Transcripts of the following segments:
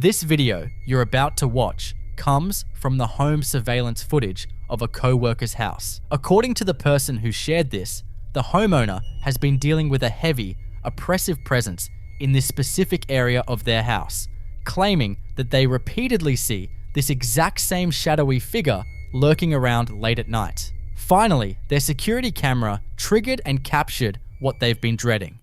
This video you're about to watch comes from the home surveillance footage of a co-worker's house. According to the person who shared this, the homeowner has been dealing with a heavy, oppressive presence in this specific area of their house, claiming that they repeatedly see this exact same shadowy figure lurking around late at night. Finally, their security camera triggered and captured what they've been dreading.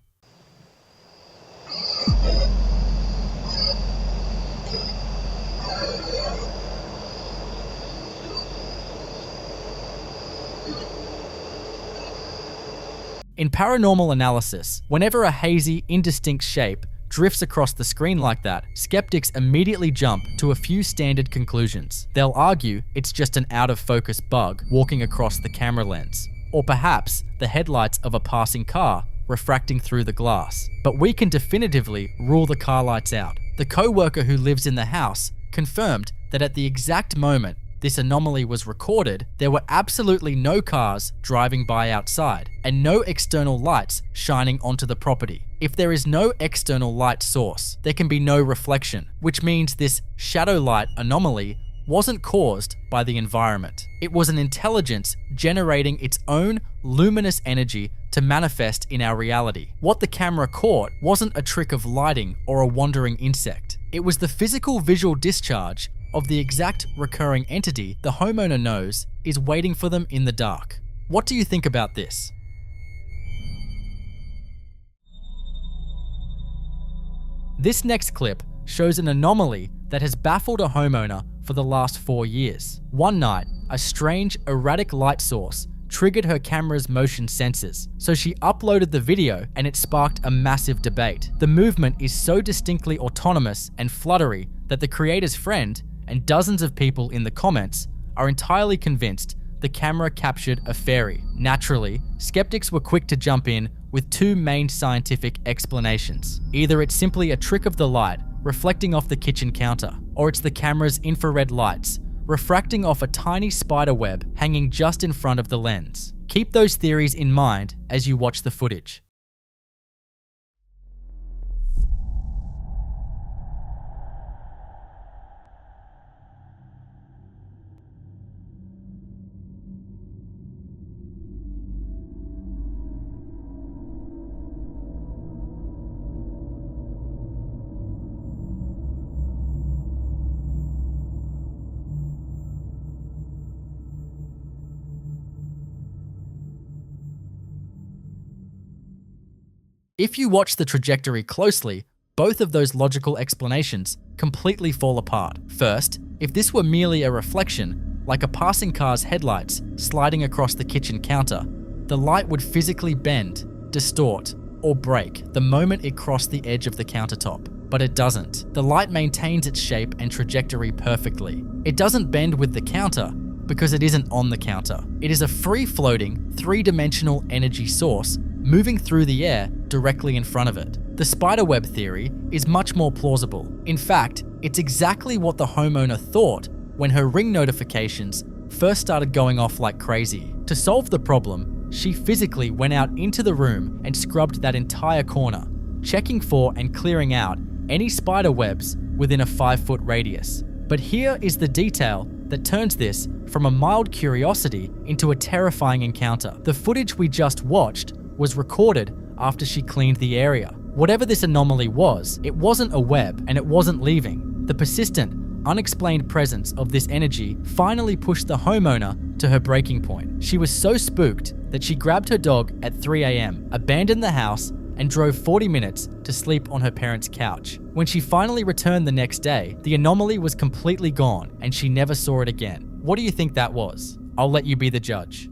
In paranormal analysis, whenever a hazy, indistinct shape drifts across the screen like that, skeptics immediately jump to a few standard conclusions. They'll argue it's just an out-of-focus bug walking across the camera lens, or perhaps the headlights of a passing car refracting through the glass. But we can definitively rule the car lights out. The co-worker who lives in the house confirmed that at the exact moment this anomaly was recorded, there were absolutely no cars driving by outside and no external lights shining onto the property. If there is no external light source, there can be no reflection, which means this shadow light anomaly wasn't caused by the environment. It was an intelligence generating its own luminous energy to manifest in our reality. What the camera caught wasn't a trick of lighting or a wandering insect. It was the physical visual discharge of the exact recurring entity the homeowner knows is waiting for them in the dark. What do you think about this? This next clip shows an anomaly that has baffled a homeowner for the last 4 years. One night, a strange, erratic light source triggered her camera's motion sensors, so she uploaded the video and it sparked a massive debate. The movement is so distinctly autonomous and fluttery that the creator's friend and dozens of people in the comments are entirely convinced the camera captured a fairy. Naturally, skeptics were quick to jump in with two main scientific explanations. Either it's simply a trick of the light reflecting off the kitchen counter, or it's the camera's infrared lights refracting off a tiny spider web hanging just in front of the lens. Keep those theories in mind as you watch the footage. If you watch the trajectory closely, both of those logical explanations completely fall apart. First, if this were merely a reflection, like a passing car's headlights sliding across the kitchen counter, the light would physically bend, distort, or break the moment it crossed the edge of the countertop. But it doesn't. The light maintains its shape and trajectory perfectly. It doesn't bend with the counter because it isn't on the counter. It is a free-floating, three-dimensional energy source moving through the air directly in front of it. The spiderweb theory is much more plausible. In fact, it's exactly what the homeowner thought when her Ring notifications first started going off like crazy. To solve the problem, she physically went out into the room and scrubbed that entire corner, checking for and clearing out any spider webs within a 5-foot radius. But here is the detail that turns this from a mild curiosity into a terrifying encounter. The footage we just watched was recorded after she cleaned the area. Whatever this anomaly was, it wasn't a web and it wasn't leaving. The persistent, unexplained presence of this energy finally pushed the homeowner to her breaking point. She was so spooked that she grabbed her dog at 3 a.m., abandoned the house, and drove 40 minutes to sleep on her parents' couch. When she finally returned the next day, the anomaly was completely gone and she never saw it again. What do you think that was? I'll let you be the judge.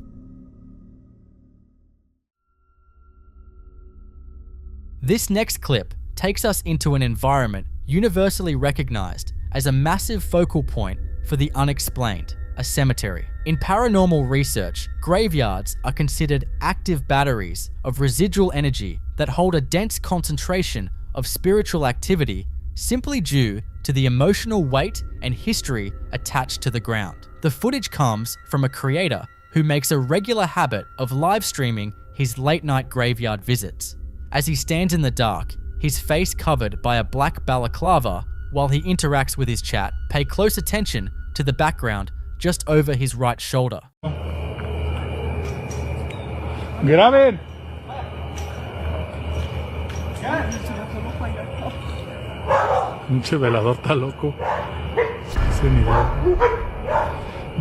This next clip takes us into an environment universally recognized as a massive focal point for the unexplained, a cemetery. In paranormal research, graveyards are considered active batteries of residual energy that hold a dense concentration of spiritual activity simply due to the emotional weight and history attached to the ground. The footage comes from a creator who makes a regular habit of live streaming his late-night graveyard visits. As he stands in the dark, his face covered by a black balaclava While he interacts with his chat, pay close attention to the background just over his right shoulder. Graben. Pinche velador está loco. Ese en Hidalgo.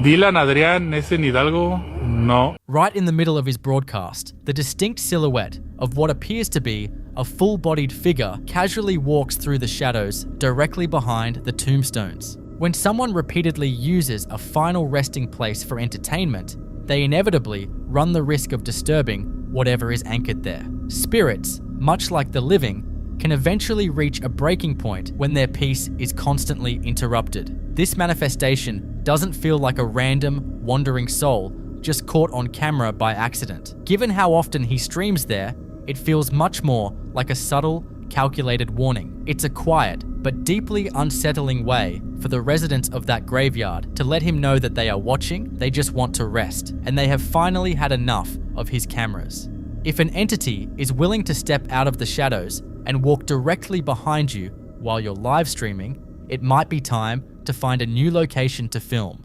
Dylan, Adrián, ese en Hidalgo. No. Right in the middle of his broadcast, the distinct silhouette of what appears to be a full-bodied figure casually walks through the shadows directly behind the tombstones. When someone repeatedly uses a final resting place for entertainment, they inevitably run the risk of disturbing whatever is anchored there. Spirits, much like the living, can eventually reach a breaking point when their peace is constantly interrupted. This manifestation doesn't feel like a random, wandering soul just caught on camera by accident. Given how often he streams there, it feels much more like a subtle, calculated warning. It's a quiet, but deeply unsettling way for the residents of that graveyard to let him know that they are watching, they just want to rest, and they have finally had enough of his cameras. If an entity is willing to step out of the shadows and walk directly behind you while you're live streaming, it might be time to find a new location to film.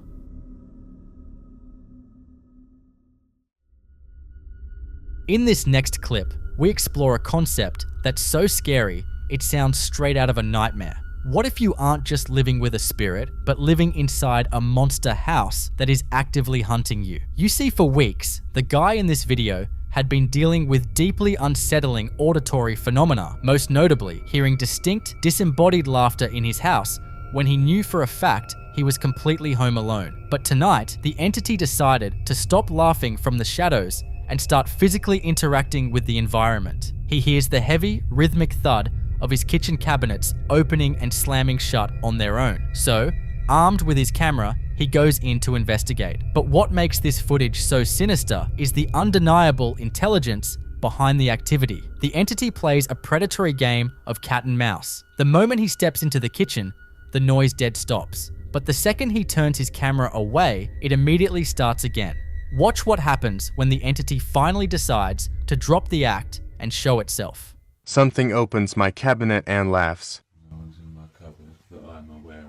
In this next clip, we explore a concept that's so scary, it sounds straight out of a nightmare. What if you aren't just living with a spirit, but living inside a monster house that is actively hunting you? You see, for weeks, the guy in this video had been dealing with deeply unsettling auditory phenomena, most notably hearing distinct, disembodied laughter in his house when he knew for a fact he was completely home alone. But tonight, the entity decided to stop laughing from the shadows and start physically interacting with the environment. He hears the heavy, rhythmic thud of his kitchen cabinets opening and slamming shut on their own. So, armed with his camera, he goes in to investigate. But what makes this footage so sinister is the undeniable intelligence behind the activity. The entity plays a predatory game of cat and mouse. The moment he steps into the kitchen, the noise dead stops. But the second he turns his camera away, it immediately starts again. Watch what happens when the entity finally decides to drop the act and show itself. Something opens my cabinet and laughs. No one's in my cupboard that I'm aware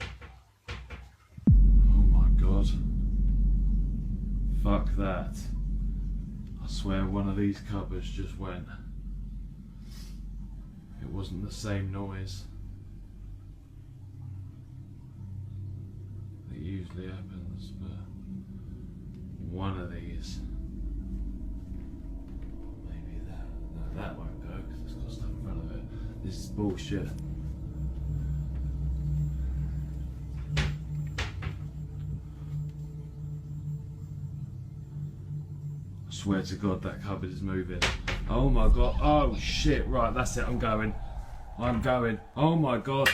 of. Oh my god. Fuck that. I swear one of these cupboards just went. It wasn't the same noise. It usually happens, but one of these. Maybe that. No, that won't go because it's got stuff in front of it. This is bullshit. I swear to God that cupboard is moving. Oh my god. Oh shit. Right, that's it. I'm going. Oh my god.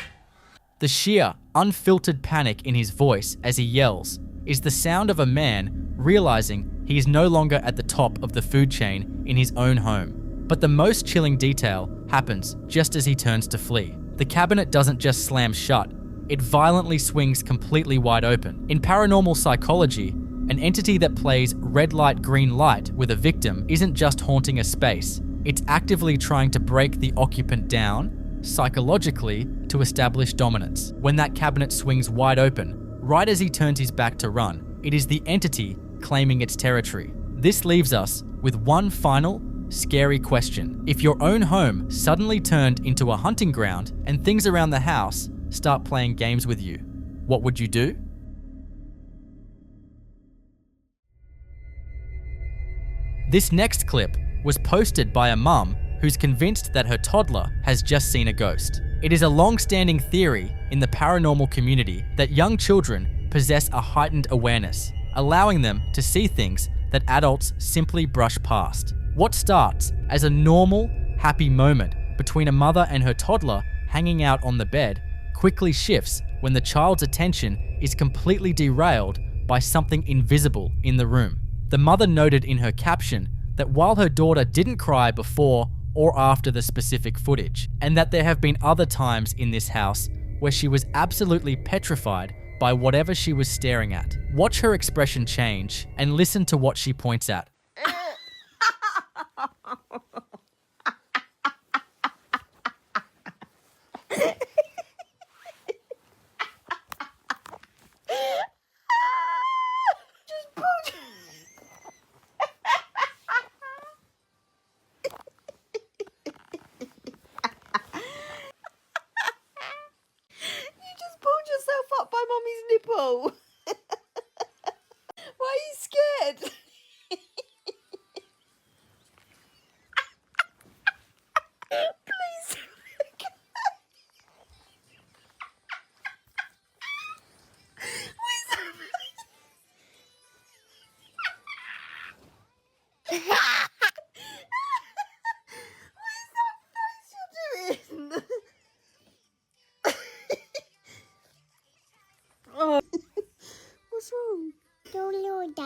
The sheer, unfiltered panic in his voice as he yells is the sound of a man realizing he is no longer at the top of the food chain in his own home. But the most chilling detail happens just as he turns to flee. The cabinet doesn't just slam shut, it violently swings completely wide open. In paranormal psychology, an entity that plays red light, green light with a victim isn't just haunting a space, it's actively trying to break the occupant down psychologically to establish dominance. When that cabinet swings wide open, right as he turns his back to run, it is the entity claiming its territory. This leaves us with one final, scary question. If your own home suddenly turned into a hunting ground and things around the house start playing games with you, what would you do? This next clip was posted by a mum who's convinced that her toddler has just seen a ghost. It is a long-standing theory in the paranormal community that young children possess a heightened awareness, allowing them to see things that adults simply brush past. What starts as a normal, happy moment between a mother and her toddler hanging out on the bed quickly shifts when the child's attention is completely derailed by something invisible in the room. The mother noted in her caption that while her daughter didn't cry before or after the specific footage, and that there have been other times in this house where she was absolutely petrified by whatever she was staring at. Watch her expression change and listen to what she points at.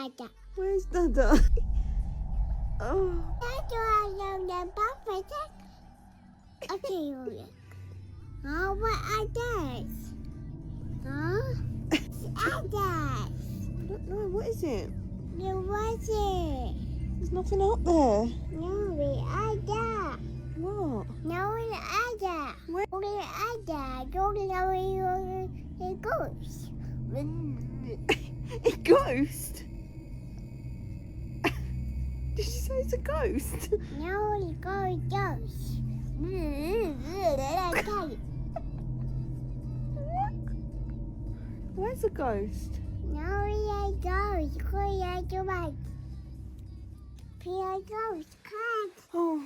Dada. Where's Dada? Oh. That's why I'm the puppet. Okay, oh, what are those? Huh? Others. I don't know. What is it? There was it. There's nothing up there. No, we are there. What? No, we are there. Where? We are there. Don't know where it goes. A ghost? Did you say it's a ghost? No, it goes. Where's the ghost? No, it goes. Here goes. Oh.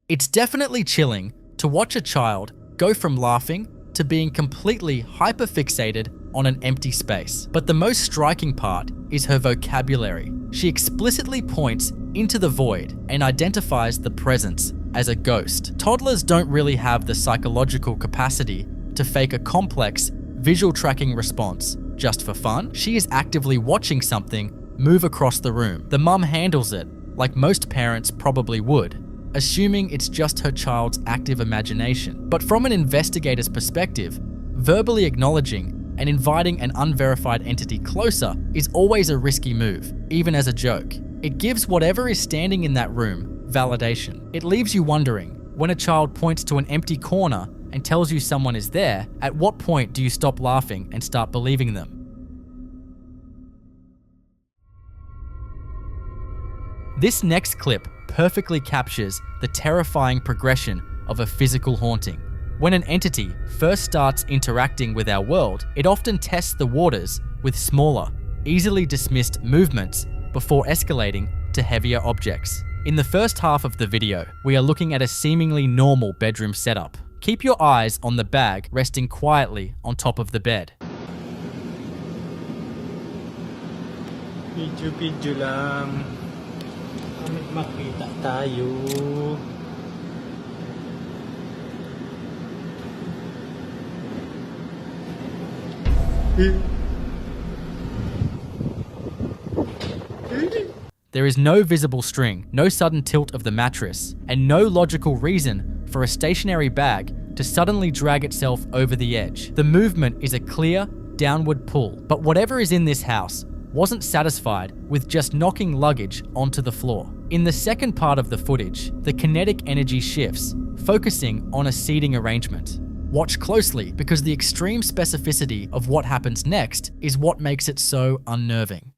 It's definitely chilling to watch a child go from laughing to being completely hyperfixated on an empty space. But the most striking part is her vocabulary. She explicitly points into the void and identifies the presence as a ghost. Toddlers don't really have the psychological capacity to fake a complex visual tracking response just for fun. She is actively watching something move across the room. The mum handles it like most parents probably would, assuming it's just her child's active imagination. But from an investigator's perspective, verbally acknowledging and inviting an unverified entity closer is always a risky move, even as a joke. It gives whatever is standing in that room validation. It leaves you wondering, when a child points to an empty corner and tells you someone is there, at what point do you stop laughing and start believing them? This next clip perfectly captures the terrifying progression of a physical haunting. When an entity first starts interacting with our world, it often tests the waters with smaller, easily dismissed movements before escalating to heavier objects. In the first half of the video, we are looking at a seemingly normal bedroom setup. Keep your eyes on the bag resting quietly on top of the bed. Video lang. Makita tayo. There is no visible string, no sudden tilt of the mattress, and no logical reason for a stationary bag to suddenly drag itself over the edge. The movement is a clear, downward pull. But whatever is in this house wasn't satisfied with just knocking luggage onto the floor. In the second part of the footage, the kinetic energy shifts, focusing on a seating arrangement. Watch closely because the extreme specificity of what happens next is what makes it so unnerving.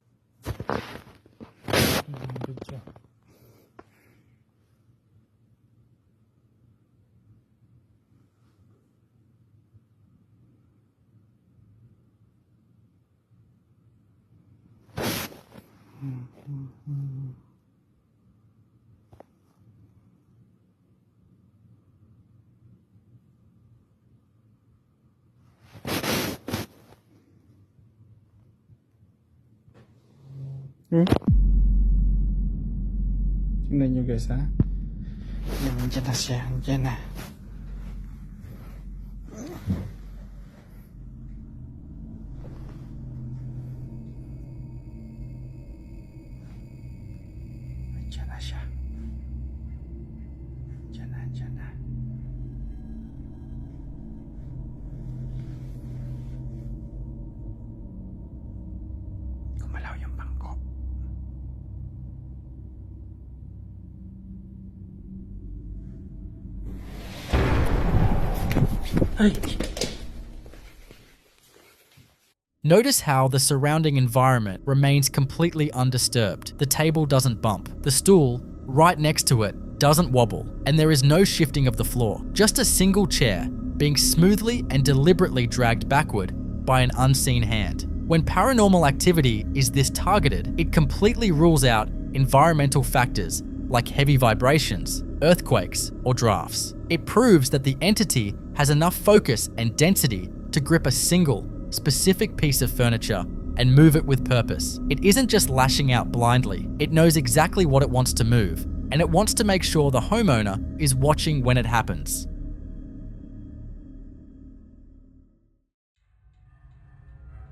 Tingnan nyo guys ha. Nandiyan na siya. Nandiyan na. Nandiyan na siya. Nandiyan na. Nandiyan na. Gumalaw yung bangko. Notice how the surrounding environment remains completely undisturbed. The table doesn't bump. The stool right next to it doesn't wobble, and there is no shifting of the floor. Just a single chair being smoothly and deliberately dragged backward by an unseen hand. When paranormal activity is this targeted, it completely rules out environmental factors like heavy vibrations, earthquakes, or drafts. It proves that the entity has enough focus and density to grip a single, specific piece of furniture and move it with purpose. It isn't just lashing out blindly. It knows exactly what it wants to move, and it wants to make sure the homeowner is watching when it happens.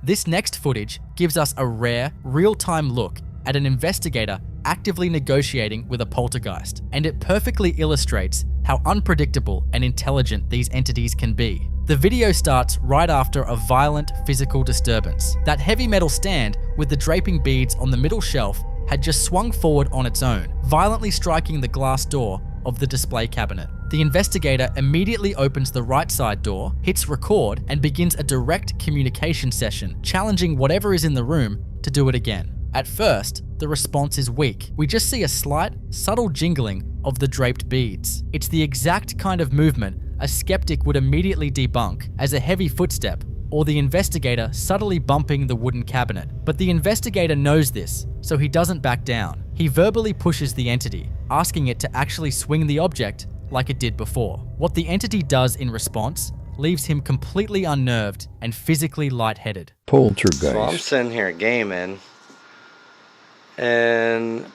This next footage gives us a rare, real-time look at an investigator actively negotiating with a poltergeist, and it perfectly illustrates how unpredictable and intelligent these entities can be. The video starts right after a violent physical disturbance. That heavy metal stand with the draping beads on the middle shelf had just swung forward on its own, violently striking the glass door of the display cabinet. The investigator immediately opens the right side door, hits record, and begins a direct communication session, challenging whatever is in the room to do it again. At first, the response is weak. We just see a slight, subtle jingling of the draped beads. It's the exact kind of movement a skeptic would immediately debunk as a heavy footstep, or the investigator subtly bumping the wooden cabinet. But the investigator knows this, so he doesn't back down. He verbally pushes the entity, asking it to actually swing the object like it did before. What the entity does in response leaves him completely unnerved and physically lightheaded. Poltergeist. So I'm sitting here gaming, and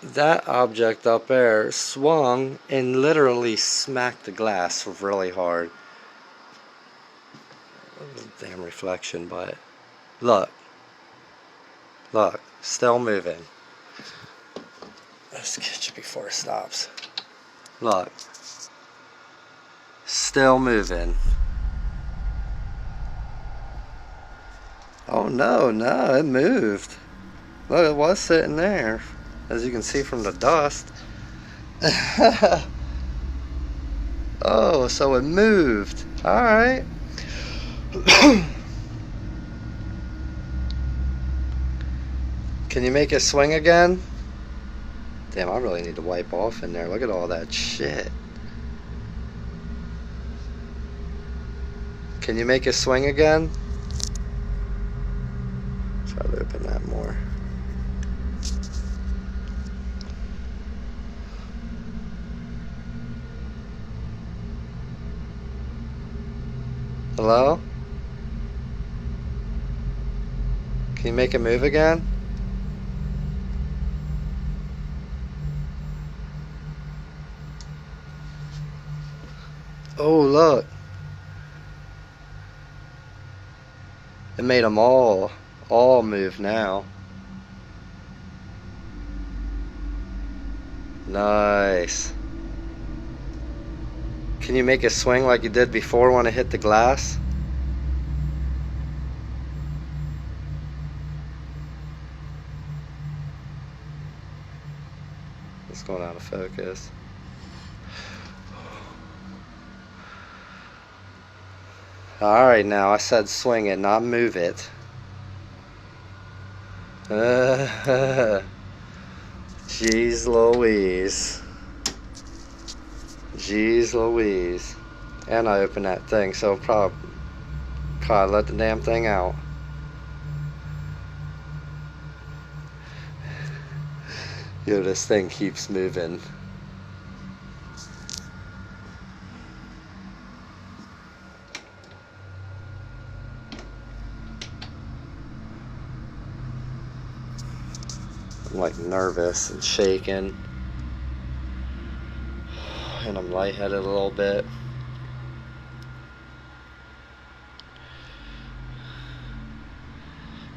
that object up there swung and literally smacked the glass really hard. Damn reflection, but look, still moving. Let's catch it before it stops. Look, still moving. Oh no, it moved. Look, it was sitting there, as you can see from the dust. Oh, so it moved. Alright. Can you make it swing again? Damn, I really need to wipe off in there. Look at all that shit. Can you make it swing again? Try to open that more. Hello? Can you make it move again? Oh, look. It made them all move now. Nice. Can you make it swing like you did before when it hit the glass? It's going out of focus. Alright, now I said swing it, not move it. Jeez Louise. Jeez Louise. And I opened that thing, so probably let the damn thing out. Yo, this thing keeps moving. I'm like nervous and shaking, and I'm lightheaded a little bit.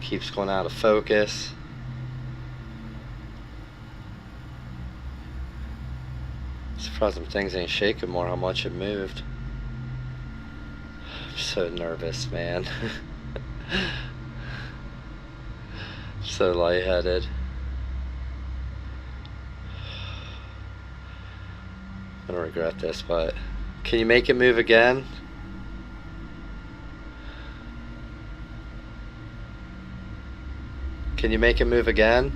Keeps going out of focus. Surprised them things ain't shaking more, how much it moved. I'm so nervous, man. So lightheaded. I don't regret this, but can you make it move again? Can you make it move again?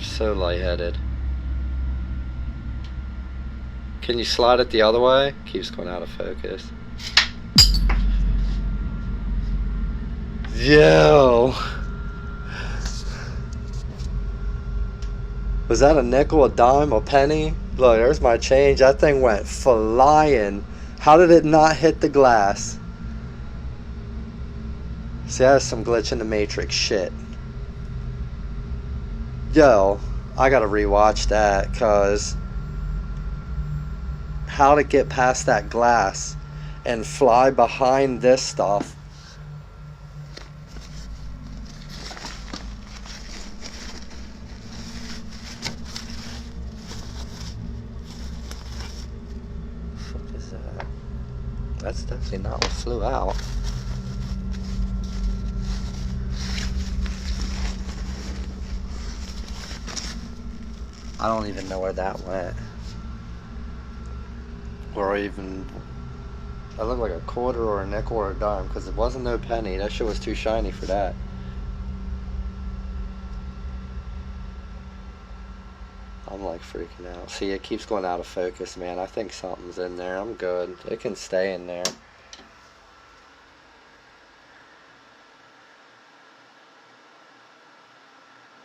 So lightheaded. Can you slide it the other way? Keeps going out of focus. Yo! Was that a nickel, a dime, a penny? Look, there's my change. That thing went flying. How did it not hit the glass? See, that is some glitch in the Matrix shit. Yo, I gotta rewatch that, cause how to get past that glass and fly behind this stuff. What is that? That's definitely not what flew out. I don't even know where that went. Or even, that looked like a quarter or a nickel or a dime, because it wasn't no penny. That shit was too shiny for that. I'm like freaking out. See, it keeps going out of focus, man. I think something's in there. I'm good. It can stay in there.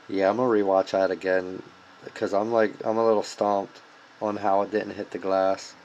Yeah, I'm gonna rewatch that again, because I'm a little stomped on how it didn't hit the glass.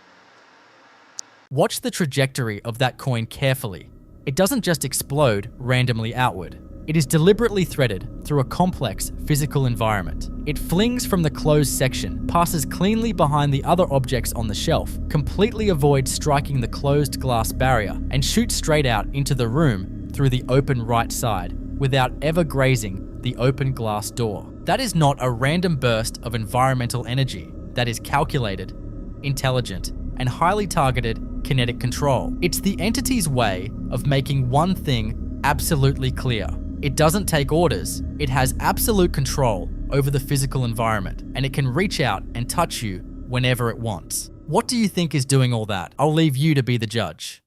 Watch the trajectory of that coin carefully. It doesn't just explode randomly outward. It is deliberately threaded through a complex physical environment. It flings from the closed section, passes cleanly behind the other objects on the shelf, completely avoids striking the closed glass barrier, and shoots straight out into the room through the open right side, without ever grazing the open glass door. That is not a random burst of environmental energy. That is calculated, intelligent, and highly targeted kinetic control. It's the entity's way of making one thing absolutely clear. It doesn't take orders. It has absolute control over the physical environment, and it can reach out and touch you whenever it wants. What do you think is doing all that? I'll leave you to be the judge.